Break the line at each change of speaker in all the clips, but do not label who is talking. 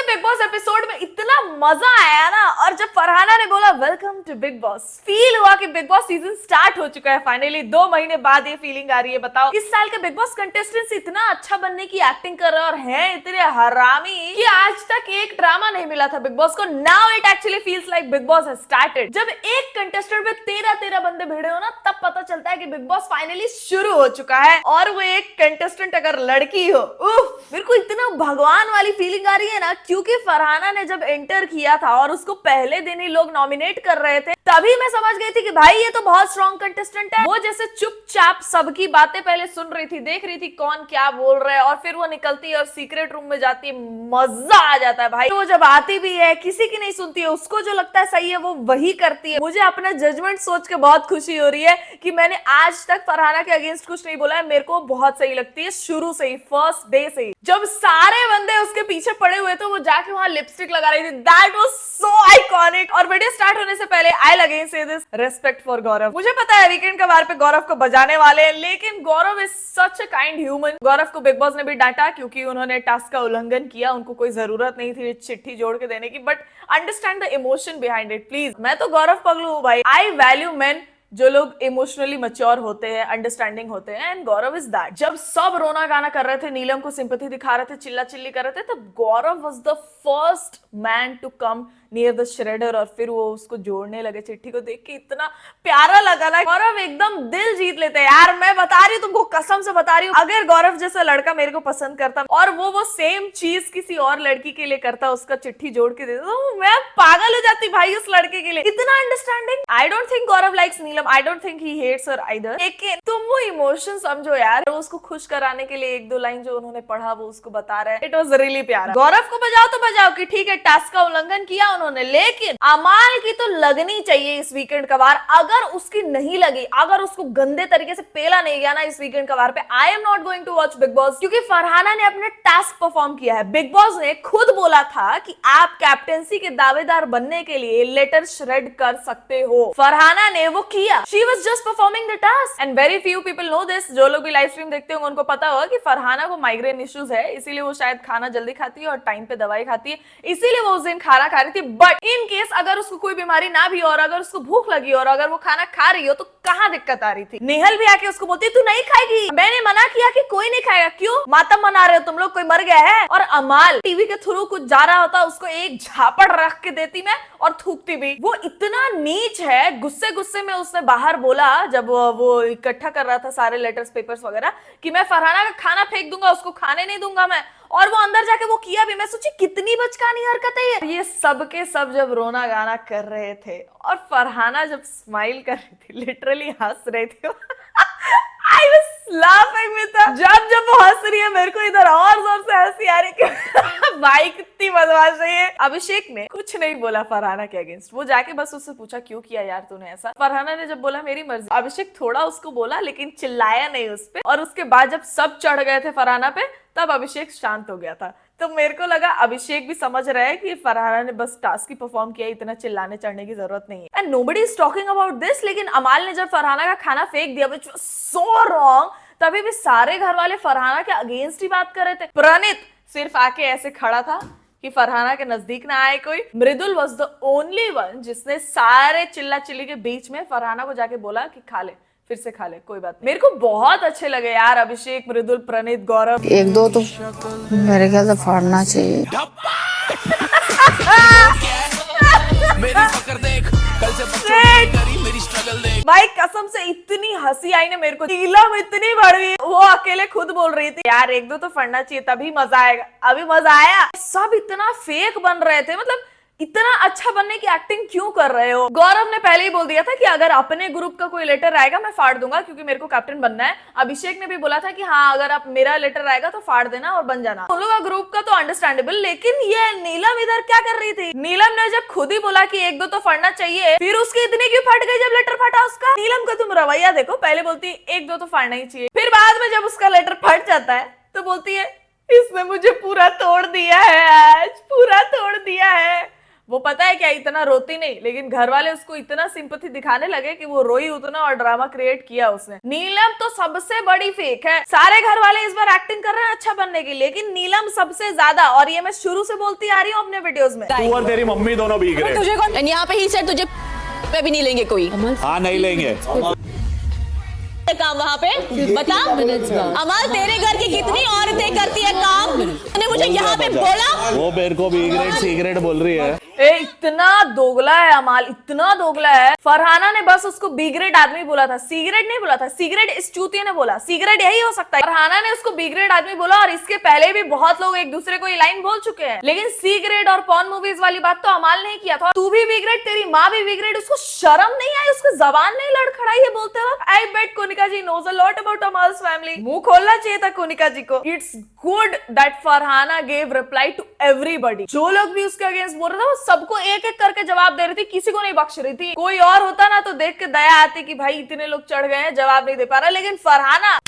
Big boss episode में इतना मजा आया ना, और जब फरहाना ने बोला वेलकम टू बिग बॉस, फील हुआ कि बिग बॉस सीजन स्टार्ट हो चुका है फाइनली। 2 महीने बाद ये फीलिंग आ रही है। बताओ, इस साल के बिग बॉस कंटेस्टेंट्स इतना अच्छा बनने की एक्टिंग कर रहे हैं और हैं इतने हरामी कि आज तक एक ड्रामा नहीं मिला था बिग बॉस को। Now it actually feels like big boss has started. जब एक कंटेस्टेंट पे 13 बंदे भिड़े हो ना, तब पता चलता है कि बिग बॉस फाइनली शुरू हो चुका है। और वो एक कंटेस्टेंट अगर लड़की हो, मेरे को इतना भगवान वाली फीलिंग आ रही है ना, क्योंकि फरहाना ने जब एंटर किया था और उसको पहले दिन ही लोग नॉमिनेट कर रहे थे, तभी मैं समझ गई थी कि भाई ये तो बहुत स्ट्रॉन्ग कंटेस्टेंट है। वो जैसे चुपचाप सबकी बातें पहले सुन रही थी, देख रही थी कौन क्या बोल रहा है, और फिर वो निकलती है और सीक्रेट रूम में जाती है। मजा आ जाता है भाई। वो जब आती भी है, किसी की नहीं सुनती है, उसको जो लगता है सही है वो वही करती है। मुझे अपना जजमेंट सोच के बहुत खुशी हो रही है कि मैंने आज तक फरहाना के अगेंस्ट कुछ नहीं बोला है। मेरे को बहुत सही लगती है शुरू से ही, फर्स्ट डे से ही। जब सारे बंदे उसके पीछे पड़े हुए थे, वो जाके वहां लिपस्टिक लगा रही थी। That was so iconic. और वीडियो स्टार्ट होने से पहले आई अगेन से दिस, रेस्पेक्ट फॉर गौरव। मुझे पता है वीकेंड का बार पे गौरव को बजाने वाले हैं, लेकिन Gaurav is such a kind human. Gaurav को बिग बॉस ने भी डांटा क्योंकि उन्होंने टास्क का उल्लंघन किया। उनको कोई जरूरत नहीं थी चिट्ठी जोड़ के देने की, but understand the emotion behind it please. मैं तो गौरव पगलू हूँ भाई। आई वैल्यू मेन जो लोग इमोशनली मैच्योर होते हैं, अंडरस्टैंडिंग होते हैं, एंड गौरव इज दैट। जब सब रोना गाना कर रहे थे, नीलम को सिंपैथी दिखा रहे थे, चिल्ला चिल्ली कर रहे थे, तब Gaurav was the first man to come near the shredder, और फिर वो उसको जोड़ने लगे। चिट्ठी को देख के इतना प्यारा लगा ना। गौरव एकदम दिल जीत लेते हैं यार। मैं बता रही हूँ तुमको, कसम से बता रही हूँ, अगर गौरव जैसा लड़का मेरे को पसंद करता और वो सेम चीज किसी और लड़की के लिए करता, उसका चिट्ठी जोड़ के देता, तो मैं पागल हो जाती भाई उस लड़के के लिए। इतना understanding. I don't think Gaurav likes Neelam, I don't think he hates her either, लेकिन तुम वो इमोशन समझो यार। उसको खुश कराने के लिए 1-2 लाइन जो उन्होंने पढ़ा वो उसको बता रहे हैं। इट वाज रियली प्यारा। गौरव को बजाओ तो बजाओ कि ठीक है टास्क का उल्लंघन किया उन्होंने, लेकिन अमाल की तो लगनी चाहिए इस वीकेंड का वार। अगर उसकी नहीं लगी, अगर उसको गंदे तरीके से पेला नहीं गया ना इस वीकेंड का वार पे, I am not going to watch Bigg Boss. क्योंकि फरहाना ने अपने टास्क परफॉर्म किया है। बिग बॉस ने खुद बोला था कि आप कैप्टेंसी के दावेदार बनने के लिए लेटर श्रेड कर सकते हो। फरहाना ने वो किया। She was just performing the task and very few people know this. जो लोग भी लाइव स्ट्रीम देखते होंगे उनको पता होगा कि फरहाना को माइग्रेन इश्यूज है, इसीलिए वो शायद खाना जल्दी खाती है और टाइम पे दवाई खाती है, इसीलिए वो उस दिन खाना खा रही थी। बट इन केस अगर उसको कोई बीमारी ना भी, और अगर उसको भूख लगी और अगर वो खाना खा रही हो, तो कहाँ दिक्कत आ रही थी। नेहल भी आके उसको बोलती तू नहीं खाएगी, मैंने मना किया कि कोई नहीं खाएगा। क्यों मातम मना रहे हो तुम लोग, कोई मर गया है? और अमाल टीवी के थ्रू कुछ जा रहा होता, उसको एक झापड़ रख के देती मैं और थूकती भी। वो इतना नीच है। गुस्से गुस्से में उसने बाहर बोला, जब वो इकट्ठा कर रहा था सारे लेटर्स पेपर्स वगैरह, कि मैं फरहाना का खाना फेंक दूंगा, उसको खाने नहीं दूंगा मैं। और वो अंदर जाके वो किया भी। मैं सोची कितनी बचकानी हरकत है ये। सब के सब जब रोना गाना कर रहे थे और फरहाना जब स्माइल कर रही थी, लिटरली हंस रहे थे। I was laughing with her. जब वो हंस रही है, मेरे को इधर और जोर से हंसी आ रही है। भाई कितनी बदमाश है ये। अभिषेक ने कुछ नहीं बोला फरहाना के अगेंस्ट। वो जाके बस उससे पूछा क्यों किया यार तूने ऐसा। फरहाना ने जब बोला मेरी मर्जी, अभिषेक थोड़ा उसको बोला लेकिन चिल्लाया नहीं उस पे। और उसके बाद जब सब चढ़ गए थे फरहाना पे, तब अभिषेक शांत हो गया था। तो मेरे को लगा अभिषेक भी समझ रहा है कि फरहाना ने बस टास्क ही परफॉर्म किया, इतना चिल्लाने चढ़ने की जरूरत नहीं है। And nobody is talking about this. लेकिन अमाल ने जब फरहाना का खाना फेंक दिया, व्हिच वाज सो रॉन्ग, तभी भी सारे घर वाले फरहाना के अगेंस्ट ही बात कर रहे थे। प्रणीत सिर्फ आके ऐसे खड़ा था कि फरहाना के नजदीक ना आए कोई। मृदुल वाज द ओनली वन जिसने सारे चिल्ला चिल्ली के बीच में फरहाना को जाके बोला कि खा ले, फिर से खा ले, कोई बात नहीं। मेरे को बहुत अच्छे लगे यार अभिषेक, मृदुल, प्रणीत, गौरव।
1-2 तो मेरे ख्याल से फाड़ना चाहिए।
भाई कसम से इतनी हंसी आई ना मेरे को। नीलम इतनी बड़ी, वो अकेले खुद बोल रही थी यार 1-2 तो फड़ना चाहिए तभी मजा आएगा। अभी मजा आया। सब इतना फेक बन रहे थे, मतलब इतना अच्छा बनने की एक्टिंग क्यों कर रहे हो? गौरव ने पहले ही बोल दिया था कि अगर अपने ग्रुप का कोई लेटर आएगा मैं फाड़ दूंगा क्योंकि मेरे को कैप्टन बनना है। अभिषेक ने भी बोला था कि हाँ अगर आप मेरा लेटर आएगा तो फाड़ देना और बन जाना। उन लोगों का ग्रुप का तो अंडरस्टैंडेबल, लेकिन ये नीलम इधर क्या कर रही थी? नीलम ने जब खुद ही बोला कि 1-2 तो फाड़ना चाहिए, फिर उसके इतने क्यों फट गए जब लेटर फटा उसका? नीलम का तुम रवैया देखो, पहले बोलती 1-2 तो फाड़ना ही चाहिए, फिर बाद में जब उसका लेटर फट जाता है तो बोलती है इसने मुझे पूरा तोड़ दिया है, आज पूरा तोड़ दिया है। वो पता है क्या, इतना रोती नहीं, लेकिन घर वाले उसको इतना सिंपैथी दिखाने लगे कि वो रोई उतना और ड्रामा क्रिएट किया उसने। नीलम तो सबसे बड़ी फेक है। सारे घर वाले इस बार एक्टिंग कर रहे हैं अच्छा बनने की, लेकिन नीलम सबसे ज्यादा, और ये मैं शुरू से बोलती आ रही हूँ अपने वीडियोस में।
तू और तेरी मम्मी दोनों भीग रहे।
तुझे कौन यहाँ पे ही सेट, तुझे पे भी नहीं लेंगे कोई।
हाँ नहीं लेंगे।
काम वहाँ पे बता। अमल तेरे घर की कितनी औरतें करती है काम, तूने मुझे यहाँ पे बोला।
वो मेरे को बी ग्रेड सी ग्रेड बोल रही है।
इतना दोगला है अमाल, इतना दोगला है। फरहाना ने बस उसको बी ग्रेड आदमी बोला था, सी ग्रेड नहीं बोला था। सी ग्रेड इस चूतिया ने बोला, सी ग्रेड यही हो सकता है। फरहाना ने उसको बी ग्रेड आदमी बोला, और इसके पहले भी बहुत लोग एक दूसरे को ये लाइन बोल चुके हैं, लेकिन सी ग्रेड और पॉर्न मूवीज वाली बात तो अमाल ने किया था। तू भी बी ग्रेड, तेरी माँ भी बी ग्रेड, उसको शर्म नहीं आई, उसको जबान नहीं लड़खड़ाई है बोलते वक्त। I bet Konika ji knows a lot about Amaal's family. मुंह खोलना चाहिए था कोनिका जी को। It's good that Farhana gave reply to everybody. जो लोग भी उसके अगेंस्ट बोल रहे थे वो सबको एक एक करके जवाब दे रही थी, किसी को नहीं बख्श रही थी। कोई और होता ना तो देख के दया आती कि भाई इतने लोग चढ़ गए हैं, जवाब नहीं दे पा रहा, लेकिन Farhana,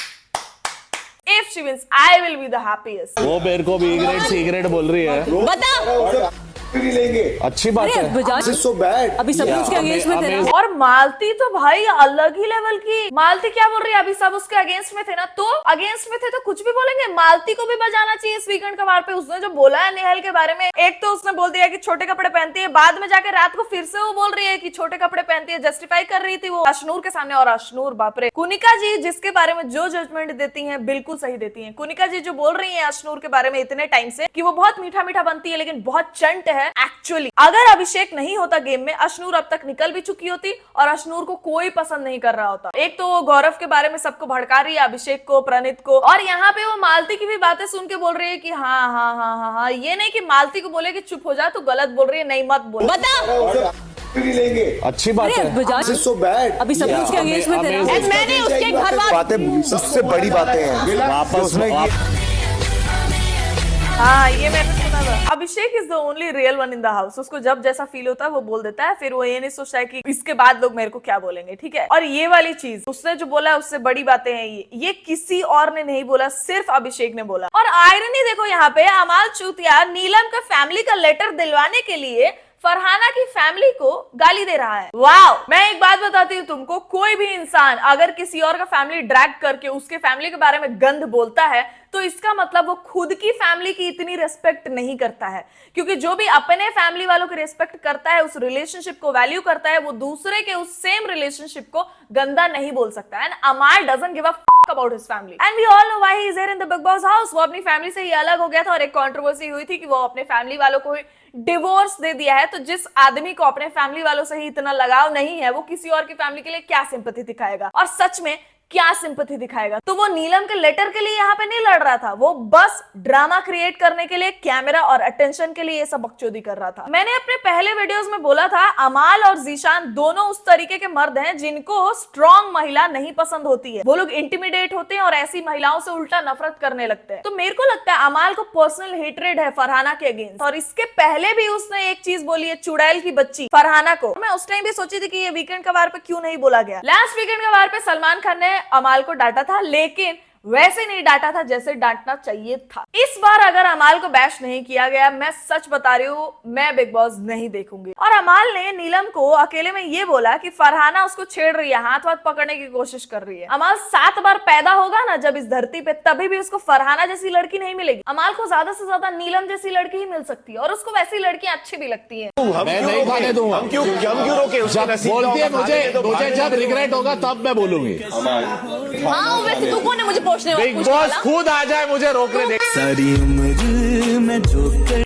if she wins, I will be the happiest।
वो मेरे को बी ग्रेड सी ग्रेड बोल रही है।
बता
भी लेंगे।
अच्छी बात है।
So bad.
अभी सब उसके अगेंस्ट में थे ना।
और मालती तो भाई अलग ही लेवल की। मालती क्या बोल रही है, अभी सब उसके अगेंस्ट में थे ना, तो अगेंस्ट में थे तो कुछ भी बोलेंगे। मालती को भी बजाना चाहिए इस वीकेंड का वार पे। उसने जो बोला है नेहल के बारे में, एक तो उसने बोल दिया कि छोटे कपड़े पहनती है, बाद में जाकर रात को फिर से वो बोल रही है कि छोटे कपड़े पहनती है, जस्टिफाई कर रही थी वो अशनूर के सामने। और अशनूर बापरे, कुनिका जी जिसके बारे में जो जजमेंट देती है बिल्कुल सही देती है। कुनिका जी जो बोल रही है अशनूर के बारे में इतने टाइम से कि वो बहुत मीठा मीठा बनती है लेकिन बहुत चंट है, एक्चुअली अगर अभिषेक नहीं होता गेम में, अशनूर अब तक निकल भी चुकी होती और अशनूर को कोई पसंद नहीं कर रहा होता। एक तो वो गौरव के बारे में सबको भड़का रही है, अभिषेक को, प्रणीत को, और यहाँ पे वो मालती की भी बातें सुन के बोल रही है कि हाँ हाँ हाँ हाँ हाँ। ये नहीं कि मालती को बोले कि चुप हो जा, तू गलत बोल रही है, नहीं मत बोल।
बता
भी लेंगे।
अच्छी बात है।
So bad.
अभी सब उसके अगेंस्ट में थे ना। मैंने उसके घर वाले
बातें सबसे बड़ी बातें हैं।
वापस
हाँ ये मैंने सुना था। Abhishek is the only real one in the house. उसको जब जैसा फील होता है वो बोल देता है, फिर वो ये नहीं सोचता है कि इसके बाद लोग मेरे को क्या बोलेंगे, ठीक है। और ये वाली चीज उसने जो बोला है उससे बड़ी बातें हैं ये किसी और ने नहीं बोला, सिर्फ अभिषेक ने बोला। और आयरनी देखो यहाँ पे, अमाल चूतिया नीलम का फैमिली का लेटर दिलवाने के लिए फरहाना की फैमिली को गाली दे रहा है। वाओ, मैं एक बात बताती हूँ तुमको, कोई भी इंसान अगर किसी और का फैमिली ड्रैग करके उसके फैमिली के बारे में गंद बोलता है तो इसका मतलब वो खुद की फैमिली की इतनी रिस्पेक्ट नहीं करता है। क्योंकि जो भी अपने फैमिली वालों की रिस्पेक्ट करता है, उस रिलेशनशिप को वैल्यू करता है, वो दूसरे के उस सेम रिलेशनशिप को गंदा नहीं बोल सकता। And Amaal doesn't give a fuck about his family and we all know why he is here in the Bigg Boss house. वो अपनी फैमिली से ही अलग हो गया था और एक कंट्रोवर्सी हुई थी कि वो अपने फैमिली वालों को डिवोर्स दे दिया है। तो जिस आदमी को अपने फैमिली वालों से ही इतना लगाव नहीं है, वो किसी और की फैमिली के लिए क्या सिंपैथी दिखाएगा, और सच में क्या सिंपैथी दिखाएगा। तो वो नीलम के लेटर के लिए यहाँ पे नहीं लड़ रहा था, वो बस ड्रामा क्रिएट करने के लिए, कैमरा और अटेंशन के लिए ये सब बकचोदी कर रहा था। मैंने अपने पहले वीडियोस में बोला था अमाल और जीशान दोनों उस तरीके के मर्द हैं जिनको स्ट्रॉन्ग महिला नहीं पसंद होती है। वो लोग इंटिमिडेट होते हैं और ऐसी महिलाओं से उल्टा नफरत करने लगते हैं। तो मेरे को लगता है अमाल को पर्सनल हेट्रेड है फरहाना के अगेंस्ट। और इसके पहले भी उसने एक चीज बोली है, चुड़ैल की बच्ची, फरहाना को। मैं उस टाइम भी सोची थी कि ये वीकेंड का वार पे क्यों नहीं बोला गया। लास्ट वीकेंड का वार पे सलमान खान ने अमाल को डांटा था, लेकिन वैसे नहीं डांटा था जैसे डांटना चाहिए था। इस बार अगर अमाल को बैश नहीं किया गया, मैं सच बता रही हूँ, मैं बिग बॉस नहीं देखूंगी। और अमाल ने नीलम को अकेले में ये बोला कि फरहाना उसको छेड़ रही है, हाथ वाथ पकड़ने की कोशिश कर रही है। अमाल 7 बार पैदा होगा ना जब इस धरती पे, तभी भी उसको फरहाना जैसी लड़की नहीं मिलेगी। अमाल को ज्यादा से ज्यादा नीलम जैसी लड़की ही मिल सकती है, और उसको वैसी लड़कियां अच्छी भी लगती है।
मैं नहीं खाने दूंगा।
हम क्यों रोके?
बोलती है मुझे जब रिग्रेट होगा तब मैं बोलूंगी।
हाँ वैसे तू कौन है मुझे पूछने वाला?
बिग बॉस खुद आ जाए मुझे रोकने दे।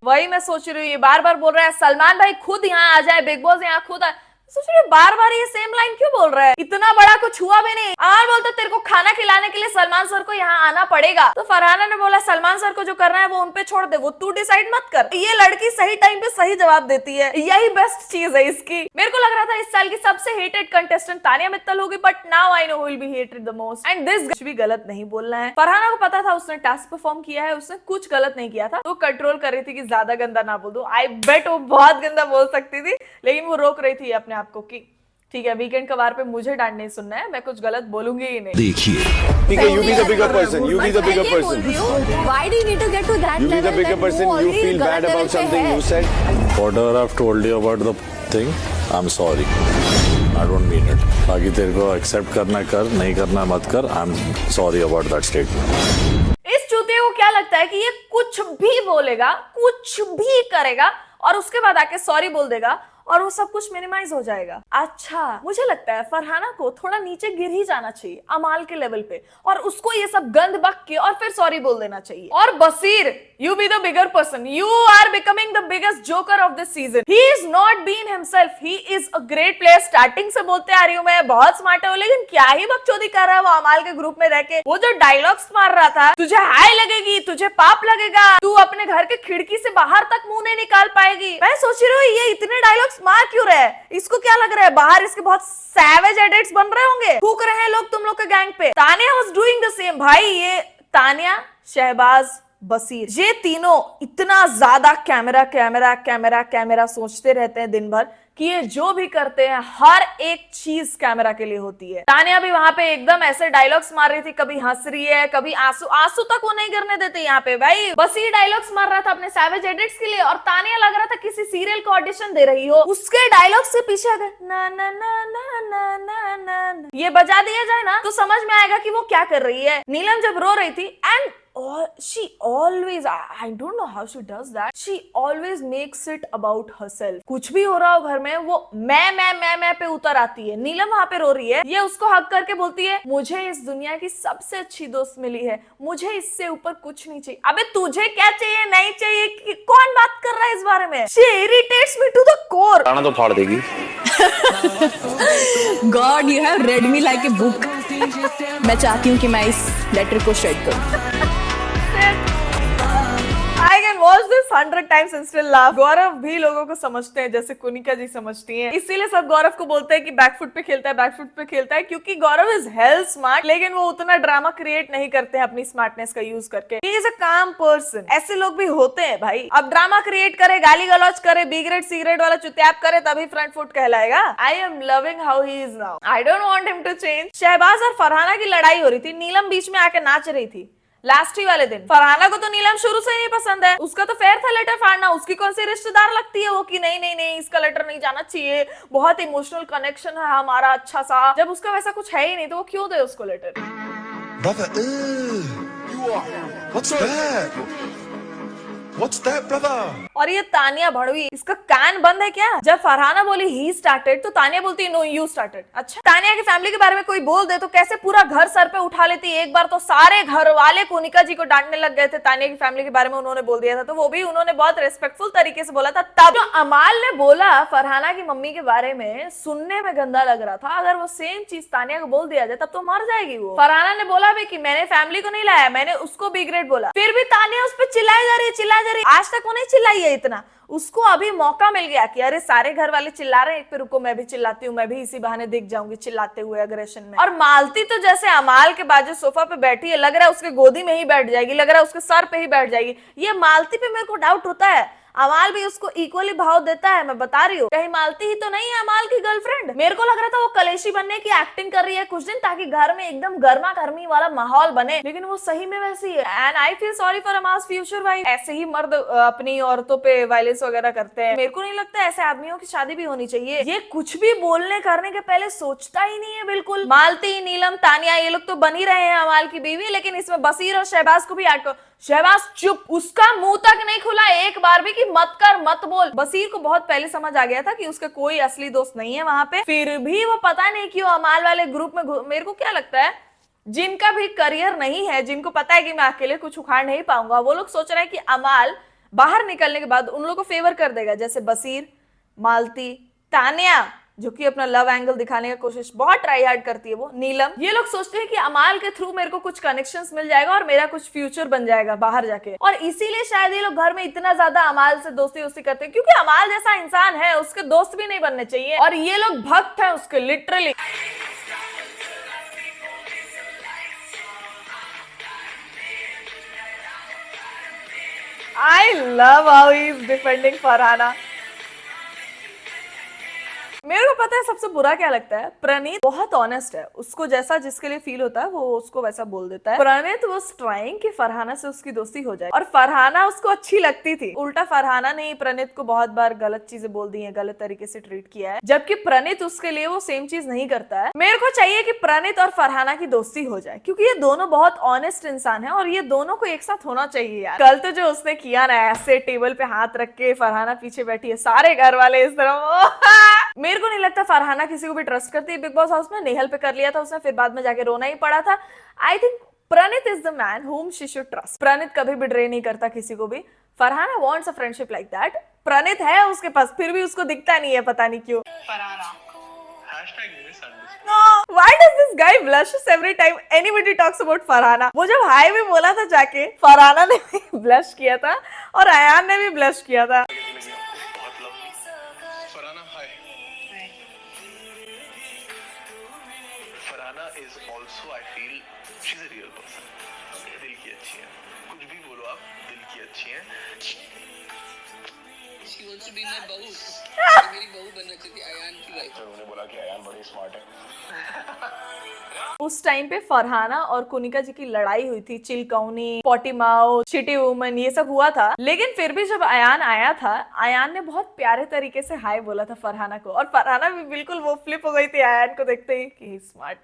वही मैं सोच रही हूँ, ये बार बार बोल रहा है सलमान भाई खुद यहाँ आ जाए, बिग बॉस यहाँ खुद आ। सोच रही बार बार ये सेम लाइन क्यों बोल रहा है? इतना बड़ा कुछ हुआ भी नहीं। अमाल बोलता तेरे को खाना खिलाने के लिए सलमान सर को यहाँ आना पड़ेगा। तो फरहाना ने बोला सलमान सर को जो करना है वो उनपे छोड़ दे, वो तू डिसाइड मत कर। ये लड़की सही टाइम पे सही जवाब देती है, यही बेस्ट चीज है इसकी। मेरे को लग रहा था इस साल की सबसे हेटेड कंटेस्टेंट तानिया मित्तल होगी, but now I know who will be hated the most. And this कुछ भी गलत नहीं बोलना है। फरहाना को पता था उसने टास्क परफॉर्म किया है, उसने कुछ गलत नहीं किया था, तो कंट्रोल कर रही थी कि ज्यादा गंदा ना बोल दो। आई बेट वो बहुत गंदा बोल सकती थी, लेकिन वो रोक रही थी अपने आप को कि ठीक है, वीकेंड कबार पे मुझे डांट नहीं सुनना है, मैं कुछ गलत बोलूंगी ही नहीं।
देखिए
ठीक है, you be the bigger person, you be the bigger person,
Why do you need to get to that
you be the
level
bigger
that
person,
वो
you
already
feel bad
गलत
about
level पे
something
है?
you said.
whatever I've told you about the thing, I'm sorry. I don't mean it. बाकी तेरे को accept करना कर, नहीं करना मत कर. I'm sorry about that statement.
इस चूतिए को क्या लगता है कि ये कुछ भी बोलेगा, कुछ भी करेगा और उसके बाद आके सॉरी बोल देगा और वो सब कुछ मिनिमाइज हो जाएगा। अच्छा, मुझे लगता है फरहाना को थोड़ा नीचे गिर ही जाना चाहिए अमाल के लेवल पे और उसको ये सब गंद बक के और फिर सॉरी बोल देना चाहिए। और Baseer, you be the bigger person, you are becoming the biggest joker of this season. He is not been himself, he is a great player. Starting से बोलते आ रही हूँ मैं, बहुत स्मार्ट है, लेकिन क्या ही बकचोदी कर रहा है वो अमाल के ग्रुप में रह के। वो जो डायलॉग्स मार रहा था, तुझे हाय लगेगी, तुझे पाप लगेगा, तू अपने घर के खिड़की से बाहर तक मुंह नहीं निकाल पाएगी। मैं सोच रही हूँ ये इतने डायलॉग्स मार क्यों रहे हैं? इसको क्या लग रहा है बाहर इसके बहुत सैवेज एडिट्स बन रहे होंगे, थूक रहे हैं लोग तुम लोग के गैंग पे। Tania was doing the same. भाई ये तानिया, शहबाज, बसीर, ये तीनों इतना ज्यादा कैमरा कैमरा कैमरा कैमरा सोचते रहते हैं दिन भर कि ये जो भी करते हैं हर एक चीज कैमरा के लिए होती है। तानिया भी वहां पे एकदम ऐसे डायलॉग्स मार रही थी, कभी हंस रही है, कभी आंसू, आंसू तक वो नहीं करने देते यहाँ पे। भाई बसीर डायलॉग्स मार रहा था अपने सैवेज एडिट्स के लिए और तानिया लग रहा था किसी सीरियल को ऑडिशन दे रही हो। उसके डायलॉग्स के पीछे अगर ना ना ना ना ना ना ना ये बजा दिया जाए ना तो समझ में आएगा कि वो क्या कर रही है। नीलम जब रो रही थी and she always, I don't know how she does that, she always makes it about herself. कुछ भी हो रहा हो घर में वो मैं पे उतर आती है। नीलम वहां पे रो रही है, ये उसको हक करके बोलती है मुझे इस दुनिया की सबसे अच्छी दोस्त मिली है, मुझे इससे ऊपर कुछ नहीं चाहिए। अबे तुझे क्या चाहिए नहीं चाहिए कौन बात कर रहा है इस बारे में? She irritates me to the core.
गाना तो फाड़ देगी।
God, you have read me like a book. मैं चाहती हूँ कि मैं इस लेटर को शेड करूँ।
I can watch this 100 times and still laugh. गौरव भी लोगों को समझते हैं जैसे कुनिका जी समझती हैं, इसीलिए सब गौरव को बोलते हैं कि बैकफुट पे खेलता है, बैकफुट पे खेलता है, क्योंकि गौरव इज हेल स्मार्ट, लेकिन वो उतना ड्रामा क्रिएट नहीं करते हैं अपनी स्मार्टनेस का यूज करके। ही इज अ काम पर्सन। ऐसे लोग भी होते हैं भाई। अब ड्रामा क्रिएट करे, गाली गलौज करे, बी ग्रेड सी ग्रेड वाला चुतियाप करे, तभी फ्रंट फुट कहलाएगा। I am loving how he is now. I don't want him to change. Shehbaz और फरहाना की लड़ाई हो रही थी, नीलम बीच में आके नाच रही थी लास्ट ही वाले दिन। फरहाना को तो नीलम शुरू से ही नहीं पसंद है, उसका तो फेयर था लेटर फाड़ना, उसकी कौन सी रिश्तेदार लगती है वो कि नहीं नहीं नहीं इसका लेटर नहीं जाना चाहिए, बहुत इमोशनल कनेक्शन है हमारा अच्छा सा। जब उसका वैसा कुछ है ही नहीं तो वो क्यों दे उसको letter?
Brother, what's that? What's that, brother?
और ये तानिया भड़वी, इसका कान बंद है क्या? जब फरहाना बोली ही स्टार्टेड तो तानिया बोलती नो यू स्टार्टेड। अच्छा, तानिया की फैमिली के बारे में कोई बोल दे तो कैसे पूरा घर सर पे उठा लेती। एक बार तो सारे घर वाले कोनिका जी को डांटने लग गए थे तानिया की फैमिली के बारे में, उन्होंने बोल दिया था, तो वो भी उन्होंने बहुत रिस्पेक्टफुल तरीके से बोला था। तब जो अमाल ने बोला फरहाना की मम्मी के बारे में सुनने में गंदा लग रहा था, अगर वो सेम चीज तानिया को बोल दिया जाए तब तो मर जाएगी वो। फरहाना ने बोला भी कि मैंने फैमिली को नहीं लाया, मैंने उसको बी ग्रेड बोला, फिर भी तानिया उस पर चिल्लाई जा रही है। आज तक वो नहीं चिल्लाई है इतना, उसको अभी मौका मिल गया कि अरे सारे घर वाले चिल्ला रहे हैं, एक पे रुको मैं भी चिल्लाती हूँ, मैं भी इसी बहाने दिख जाऊंगी चिल्लाते हुए अग्रेशन में। और मालती तो जैसे अमाल के बाजू सोफा पे बैठी है, लग रहा है उसके गोदी में ही बैठ जाएगी, लग रहा है उसके सर पे ही बैठ जाएगी। ये मालती पे मेरे को डाउट होता है, अमाल भी उसको इक्वली भाव देता है, मैं बता रही हूँ। कहीं मालती ही तो नहीं है अमाल की गर्लफ्रेंड? मेरे को लग रहा था वो कलेशी बनने की एक्टिंग कर रही है कुछ दिन, ताकि घर में एकदम गर्मा गर्मी वाला माहौल बने, लेकिन वो सही में वैसी है। And I feel sorry for Amaal's future wife. ऐसे ही मर्द अपनी औरतों पे वायलेंस वगैरह करते हैं, मेरे को नहीं लगता ऐसे आदमियों की शादी भी होनी चाहिए। ये कुछ भी बोलने करने के पहले सोचता ही नहीं है बिल्कुल। मालती, नीलम, तानिया ये लोग तो बन ही रहे हैं अमाल की बीवी, लेकिन इसमें बसीर और शहबाज को भी ऐड करो। शहबाज चुप, उसका मुंह तक नहीं खुला एक बार भी कि मत कर मत बोल। बसीर को बहुत पहले समझ आ गया था कि उसका कोई असली दोस्त नहीं है वहां पे, फिर भी वो पता नहीं क्यों अमाल वाले ग्रुप में। मेरे को क्या लगता है जिनका भी करियर नहीं है, जिनको पता है कि मैं अकेले कुछ उखाड़ नहीं पाऊंगा, वो लोग सोच रहे हैं कि अमाल बाहर निकलने के बाद उन लोगों को फेवर कर देगा, जैसे बसीर, मालती, तानिया जो कि अपना लव एंगल दिखाने की कोशिश बहुत ट्राई हार्ड करती है वो, नीलम। ये लोग सोचते हैं कि अमाल के थ्रू मेरे को कुछ कनेक्शंस मिल जाएगा और मेरा कुछ फ्यूचर बन जाएगा बाहर जाके, और इसीलिए शायद ये लोग घर में इतना ज्यादा अमाल से दोस्ती करते हैं, क्योंकि अमाल जैसा इंसान है उसके दोस्त भी नहीं बनने चाहिए, और ये लोग भक्त हैं उसके literally. I love how he is defending Farhana. मेरे को पता है सबसे बुरा क्या लगता है, प्रणीत बहुत ऑनेस्ट है, उसको जैसा जिसके लिए फील होता है वो उसको वैसा बोल देता है। प्रणीत वाज ट्राइंग कि फरहाना से उसकी दोस्ती हो जाए और फरहाना उसको अच्छी लगती थी, उल्टा फरहाना ने प्रणीत को बहुत बार गलत चीजें बोल दी है, गलत तरीके से ट्रीट किया है, जबकि प्रणीत उसके लिए वो सेम चीज नहीं करता है। मेरे को चाहिए कि प्रणीत और फरहाना की दोस्ती हो जाए, क्योंकि ये दोनों बहुत ऑनेस्ट इंसान है और ये दोनों को एक साथ होना चाहिए यार। कल तो जो उसने किया ना, ऐसे टेबल पे हाथ रख के, फरहाना पीछे बैठी है, सारे घर वाले इस तरह मेरे को नहीं लगता फरहाना किसी को भी ट्रस्ट करती है बिग बॉस हाउस में। नेहल पे कर लिया था उसने, फिर बाद में जाके रोना ही पड़ा था। I think Praneet is the man whom she should trust। Praneet कभी बिट्रे नहीं करता किसी को भी। Farhana wants a friendship like that। प्रणीत है उसके पास, फिर भी उसको दिखता नहीं है, पता नहीं क्यों। No, why does this guy blushes every time anybody talks about Farhana? वो जब हाय में बोला था जाके, फरहाना ने भी ब्लश किया था और अयान ने भी ब्लश किया था।
Farhana hi Farhana is also I feel she is a real person. दिल की अच्छी है, कुछ भी बोलो आप, दिल की अच्छी है।
She wants to be my बहू। मेरी बहू बनना चाहिए अयान की वाइफ।
उन्होंने बोला कि अयान बड़ी स्मार्ट है।
उस टाइम पे फरहाना और कुनिका जी की लड़ाई हुई थी, चिलकौनी, पॉटी माउथ, चिटी वुमन, ये सब हुआ था। लेकिन फिर भी जब अयान आया था, अयान ने बहुत प्यारे तरीके से हाय बोला था फरहाना को, और फरहाना भी बिल्कुल वो फ्लिप हो गई थी अयान को देखते ही कि स्मार्ट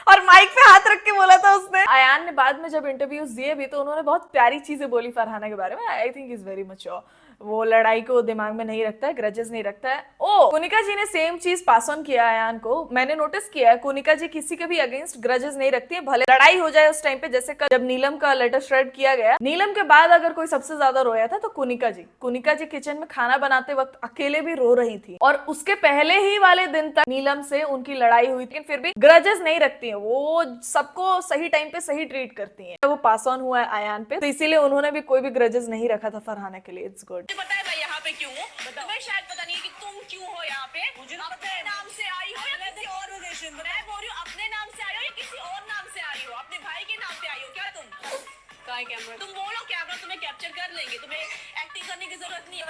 और माइक पे हाथ रख के बोला था उसने। अयान ने बाद में जब इंटरव्यूज दिए भी तो उन्होंने बहुत प्यारी चीजें बोली फरहाना के बारे में। I think is very mature, वो लड़ाई को दिमाग में नहीं रखता है, ग्रजेस नहीं रखता है। ओ, कुनिका जी ने सेम चीज पास ऑन किया अयान को। मैंने नोटिस किया है कुनिका जी किसी के भी अगेंस्ट ग्रजेस नहीं रखती है, भले लड़ाई हो जाए उस टाइम पे। जैसे जब नीलम का लेटर श्रेड किया गया, नीलम के बाद अगर कोई सबसे ज्यादा रोया था तो कुनिका जी किचन में खाना बनाते वक्त अकेले भी रो रही थी, और उसके पहले ही वाले दिन तक नीलम से उनकी लड़ाई हुई थी, लेकिन फिर भी ग्रजेस नहीं रखती है, वो सबको सही टाइम पे सही ट्रीट करती है। वो पास ऑन हुआ है अयान पे, तो इसीलिए उन्होंने भी कोई भी ग्रजेस नहीं रखा था फरहाना के लिए। It's good.
पता है मैं यहाँ पे क्यों हूँ? तुम्हें शायद पता नहीं है कि तुम क्यों हो यहाँ पे। मुझे अपने नाम से आई हो या किसी और रिलेशन में? मैं बोल रही हूँ अपने नाम से आई हो या किसी और नाम से आई हो? अपने भाई के नाम से आई हो क्या तुम? कहाँ है कैमरा? तुम बोलो कैमरा तुम्हें कैप्चर कर लेंगे, तुम्हें एक्टिंग करने की जरूरत नहीं है।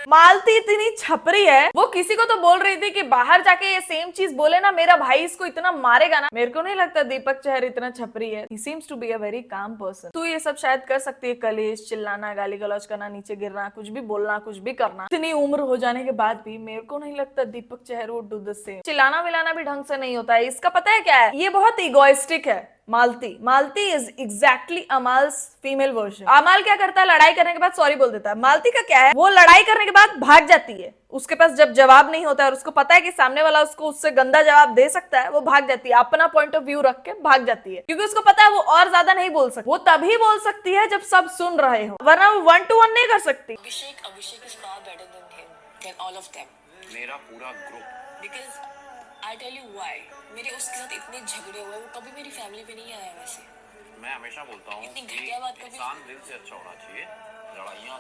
मालती इतनी छपरी है, वो किसी को तो बोल रही थी कि बाहर जाके ये सेम चीज बोले ना, मेरा भाई इसको इतना मारेगा ना। मेरे को नहीं लगता दीपक चहर इतना छपरी है। He seems to be a very calm person। तू ये सब शायद कर सकती है, कलेश, चिल्लाना, गाली गलौज करना, नीचे गिरना, कुछ भी बोलना, कुछ भी करना। इतनी उम्र हो जाने के बाद भी मेरे को नहीं लगता दीपक चहर वो डू द सेम। चिल्लाना विलाना भी ढंग से नहीं होता है। इसका पता है क्या है, ये बहुत इगोइस्टिक है। मालती इज एग्जैक्टली अमाल्स फीमेल वर्जन। अमाल क्या करता है, लड़ाई करने के बाद सॉरी बोल देता है। मालती का क्या है, वो लड़ाई करने के बाद भाग जाती है, उसके पास जब जवाब नहीं होता है और उसको पता है कि सामने वाला उसको उससे गंदा जवाब दे सकता है, वो भाग जाती है, अपना पॉइंट ऑफ व्यू रख के भाग जाती है, क्योंकि उसको पता है वो और ज्यादा नहीं बोल सकती। वो तभी बोल सकती है जब सब सुन रहे हो, वरना वो 1 to 1 नहीं कर सकती।
अभिषेक is far better than him, than all of them.
मेरा पूरा group.
Because I tell you why. मेरे उसके साथ इतने झगड़े हुए, वो कभी मेरी फैमिली पे नहीं आया वैसे।
मैं हमेशा बोलता हूँ
इतनी घटिया बात कभी।
इंसान दिल से अच्छा होना चाहिए। लड़ाइयाँ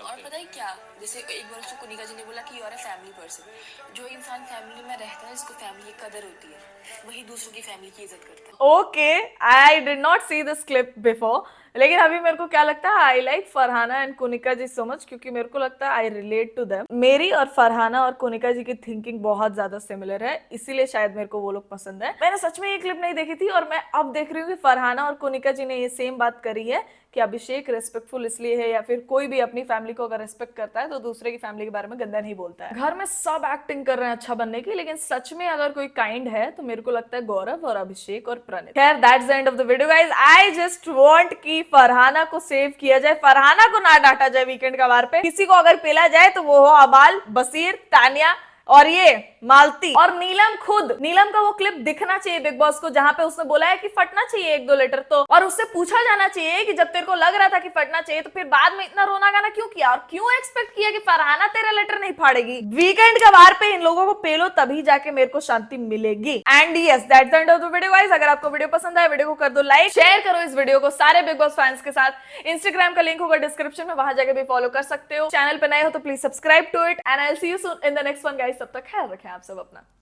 और पता है क्या, जैसे एक बार उसको कुनिका जी ने बोला कि you are a family person. जो इंसान फैमिली में रहता है उसको फैमिली की कदर होती है, वही दूसरों की फैमिली की इज्जत करता है।
Okay, I did not see this clip before, लेकिन अभी मेरे को क्या लगता है, I like Farhana and Kunika ji so much, क्योंकि मेरे को लगता है आई रिलेट टू देम। मेरी और फरहाना और कुनिका जी की थिंकिंग बहुत ज्यादा सिमिलर है, इसीलिए शायद मेरे को वो लोग पसंद है। मैंने सच में ये क्लिप नहीं देखी थी और मैं अब देख रही हूँ कि फरहाना और कुनिका जी ने ये सेम बात करी है कि अभिषेक रेस्पेक्टफुल इसलिए है, या फिर कोई भी अपनी फैमिली को अगर रेस्पेक्ट करता है तो दूसरे की फैमिली के बारे में गंदा नहीं बोलता है। घर में सब एक्टिंग कर रहे हैं अच्छा बनने की, लेकिन सच में अगर कोई काइंड है तो मेरे को लगता है गौरव और अभिषेक और प्रणीत। खैर, that's the end of the video guys. I just want कि फरहाना को सेव किया जाए, फरहाना को ना डांटा जाए वीकेंड का वार पे। किसी को अगर पेला जाए तो वो हो अमाल, बसीर, तानिया और ये मालती और नीलम खुद। नीलम का वो क्लिप दिखना चाहिए बिग बॉस को जहां पे उसने बोला है कि फटना चाहिए 1-2 लेटर तो, और उससे पूछा जाना चाहिए कि जब तेरे को लग रहा था कि फटना चाहिए तो फिर बाद में इतना रोना गाना क्यों किया, और क्यों एक्सपेक्ट किया कि फरहाना तेरा लेटर नहीं फाड़ेगी। वीकेंड का वार पे इन लोगों को पेलो, तभी जाके मेरे को शांति मिलेगी। And yes, that's the end of the video guys. अगर आपको वीडियो पसंद आए, वीडियो को कर दो लाइक, शेयर करो इस वीडियो को सारे बिग बॉस फैंस के साथ। इंस्टाग्राम का लिंक होगा डिस्क्रिप्शन में, वहां जाके भी फॉलो कर सकते हो। चैनल पे नए हो तो please subscribe to it and I will see you soon in the next one guys. तब तक ख्याल रखें आप सब अपना।